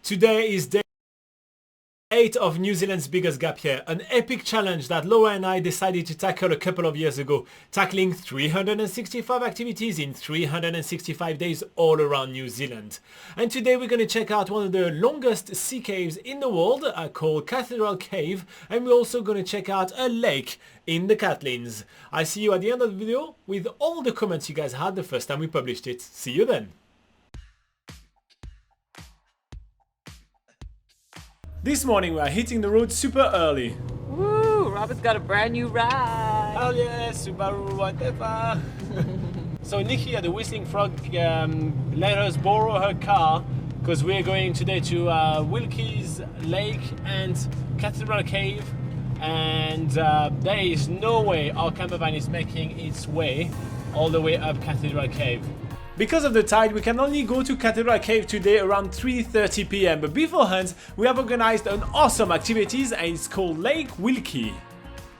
Today is day 8 of New Zealand's biggest gap year, an epic challenge that Laura and I decided to tackle a couple of years ago, tackling 365 activities in 365 days all around New Zealand. And today we're going to check out one of the longest sea caves in the world, called Cathedral Cave, and we're also going to check out a lake in the Catlins. I see you at the end of the video with all the comments you guys had the first time we published it. See you then. This morning we are hitting the road super early. Woo! Robert's got a brand new ride. Hell yeah, Subaru, whatever. So Nikki at the Whistling Frog let us borrow her car because we're going today to Wilkies Lake and Cathedral Cave, and there is no way our camper van is making its way all the way up Cathedral Cave. Because of the tide, we can only go to Cathedral Cave today around 3:30 p.m. But beforehand, we have organized an awesome activities and it's called Lake Wilkie.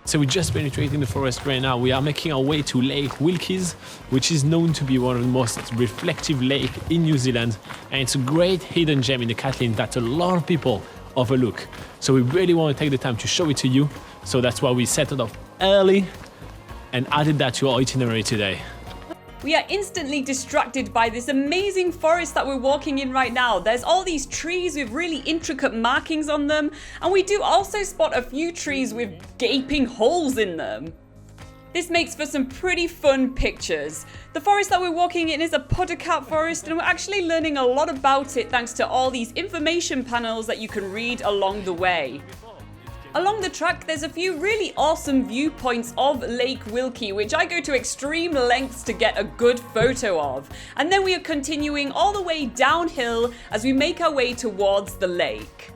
So we're just penetrating the forest right now. We are making our way to Lake Wilkies, which is known to be one of the most reflective lakes in New Zealand. And it's a great hidden gem in the Catlins that a lot of people overlook. So we really want to take the time to show it to you. So that's why we set it off early and added that to our itinerary today. We are instantly distracted by this amazing forest that we're walking in right now. There's all these trees with really intricate markings on them, and we do also spot a few trees with gaping holes in them. This makes for some pretty fun pictures. The forest that we're walking in is a podocarp forest, and we're actually learning a lot about it thanks to all these information panels that you can read along the way. Along the track, there's a few really awesome viewpoints of Lake Wilkie, which I go to extreme lengths to get a good photo of. And then we are continuing all the way downhill as we make our way towards the lake.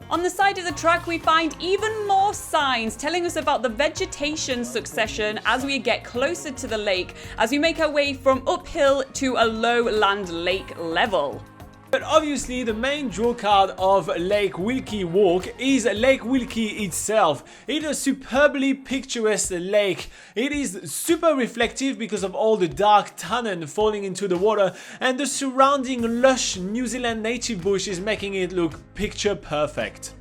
On the side of the track, we find even more signs telling us about the vegetation succession as we get closer to the lake, as we make our way from uphill to a lowland lake level. But obviously the main drawcard of Lake Wilkie Walk is Lake Wilkie itself. It is a superbly picturesque lake. It is super reflective because of all the dark tannin falling into the water, and the surrounding lush New Zealand native bush is making it look picture perfect.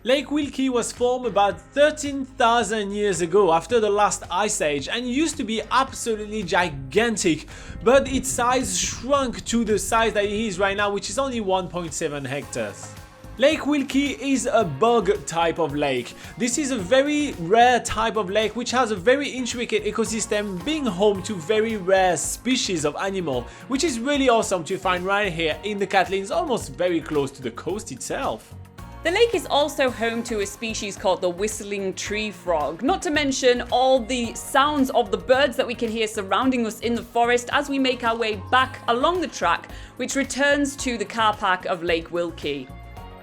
Lake Wilkie was formed about 13,000 years ago after the last ice age and used to be absolutely gigantic, but its size shrunk to the size that it is right now, which is only 1.7 hectares. Lake Wilkie is a bog type of lake. This is a very rare type of lake which has a very intricate ecosystem, being home to very rare species of animal, which is really awesome to find right here in the Catlins, almost very close to the coast itself. The lake is also home to a species called the whistling tree frog, not to mention all the sounds of the birds that we can hear surrounding us in the forest as we make our way back along the track, which returns to the car park of Lake Wilkie.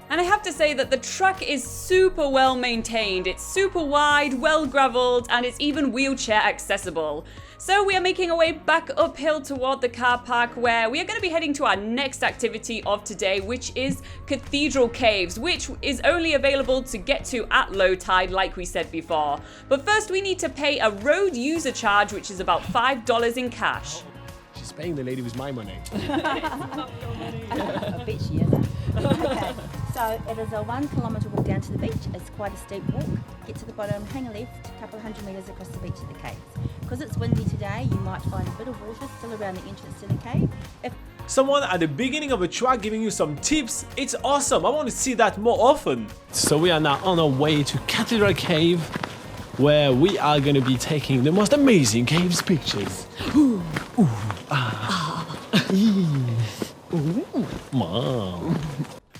And I have to say that the track is super well maintained. It's super wide, well gravelled, and it's even wheelchair accessible. So we are making our way back uphill toward the car park, where we are going to be heading to our next activity of today, which is Cathedral Caves, which is only available to get to at low tide, like we said before. But first we need to pay a road user charge, which is about $5 in cash. She's paying the lady with my money. I bet she is. Okay, so it is a 1 kilometre walk down to the beach. It's quite a steep walk. Get to the bottom, hang a left, a couple of hundred metres across the beach of the caves. Because it's windy today, you might find a bit of water still around the entrance to the cave. Someone at the beginning of a track giving you some tips, it's awesome. I want to see that more often. So we are now on our way to Cathedral Cave, where we are going to be taking the most amazing caves pictures. Ooh, ooh, ah, ooh, mom.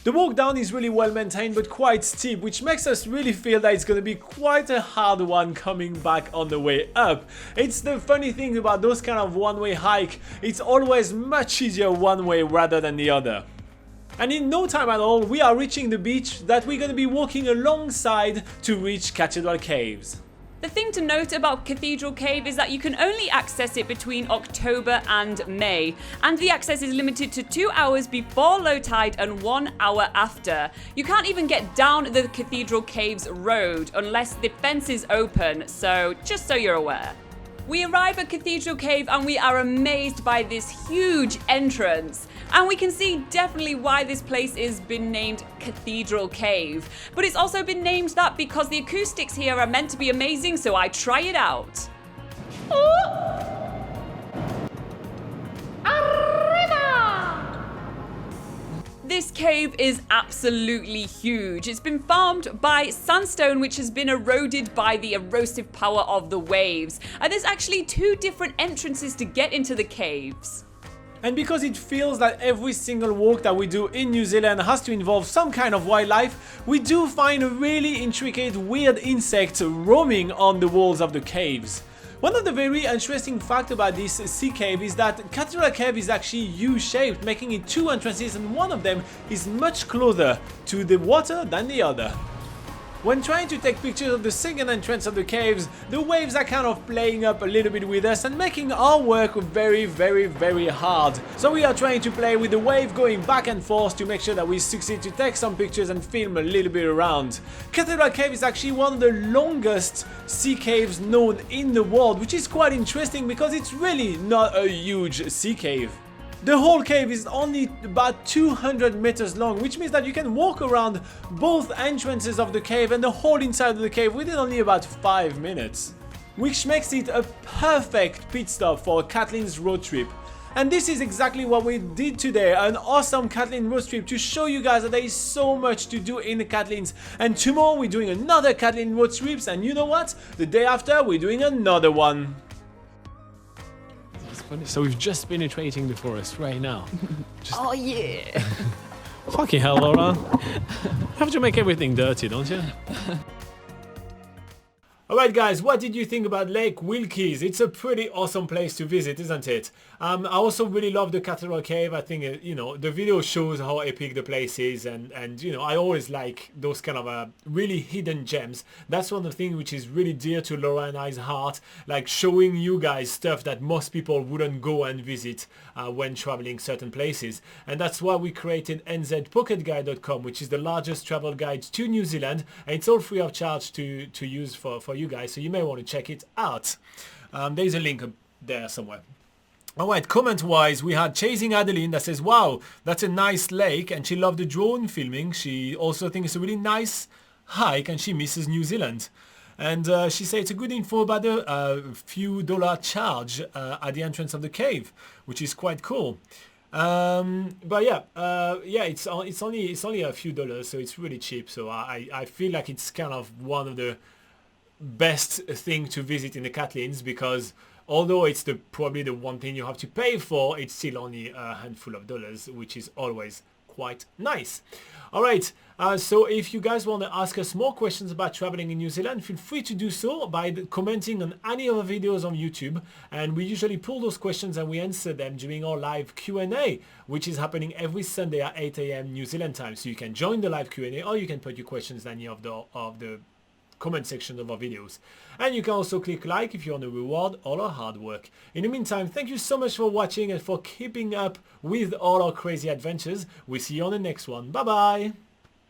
The walk down is really well maintained but quite steep, which makes us really feel that it's going to be quite a hard one coming back on the way up. It's the funny thing about those kind of one-way hike, it's always much easier one way rather than the other. And in no time at all, we are reaching the beach that we're going to be walking alongside to reach Cathedral Caves. The thing to note about Cathedral Cave is that you can only access it between October and May, and the access is limited to 2 hours before low tide and 1 hour after. You can't even get down the Cathedral Caves road unless the fence is open, so just so you're aware. We arrive at Cathedral Cave and we are amazed by this huge entrance. And we can see definitely why this place has been named Cathedral Cave. But it's also been named that because the acoustics here are meant to be amazing, so I try it out. This cave is absolutely huge. It's been formed by sandstone which has been eroded by the erosive power of the waves. And there's actually 2 different entrances to get into the caves. And because it feels that every single walk that we do in New Zealand has to involve some kind of wildlife, we do find a really intricate weird insect roaming on the walls of the caves. One of the very interesting facts about this sea cave is that Cathedral Cave is actually U-shaped, making it 2 entrances, and one of them is much closer to the water than the other. When trying to take pictures of the second entrance of the caves, the waves are kind of playing up a little bit with us and making our work very hard. So we are trying to play with the wave going back and forth to make sure that we succeed to take some pictures and film a little bit around. Cathedral Cave is actually one of the longest sea caves known in the world, which is quite interesting because it's really not a huge sea cave. The whole cave is only about 200 meters long, which means that you can walk around both entrances of the cave and the whole inside of the cave within only about 5 minutes. Which makes it a perfect pit stop for a Catlins road trip. And this is exactly what we did today, an awesome Catlin road trip to show you guys that there is so much to do in the Catlins. And tomorrow we're doing another Catlin road trips, and you know what? The day after we're doing another one. So we've just penetrating the forest right now. Oh yeah! Fucking hell, Laura. Have to make everything dirty, don't you? Alright guys, what did you think about Lake Wilkies? It's a pretty awesome place to visit, isn't it? I also really love the Cathedral Cave. I think, you know, the video shows how epic the place is, and you know, I always like those kind of really hidden gems. That's one of the things which is really dear to Laura and I's heart, like showing you guys stuff that most people wouldn't go and visit when traveling certain places. And that's why we created NZPocketGuide.com, which is the largest travel guide to New Zealand, and it's all free of charge to use for you guys, so you may want to check it out. There's a link up there somewhere. Alright, comment wise, we had Chasing Adeline that says, wow, that's a nice lake, and she loved the drone filming. She also thinks it's a really nice hike and she misses New Zealand. And she said it's a good info about the few dollar charge at the entrance of the cave, which is quite cool. But yeah, it's only a few dollars, so it's really cheap. So I feel like it's kind of one of the best thing to visit in the Catlins, because although it's probably the one thing you have to pay for, it's still only a handful of dollars, which is always quite nice. Alright, so if you guys want to ask us more questions about traveling in New Zealand, feel free to do so by commenting on any of our videos on YouTube, and we usually pull those questions and we answer them during our live Q&A, which is happening every Sunday at 8 AM New Zealand time. So you can join the live Q&A, or you can put your questions in any of the comment section of our videos. And you can also click like if you want to reward all our hard work. In the meantime, thank you so much for watching and for keeping up with all our crazy adventures. We'll see you on the next one. Bye bye!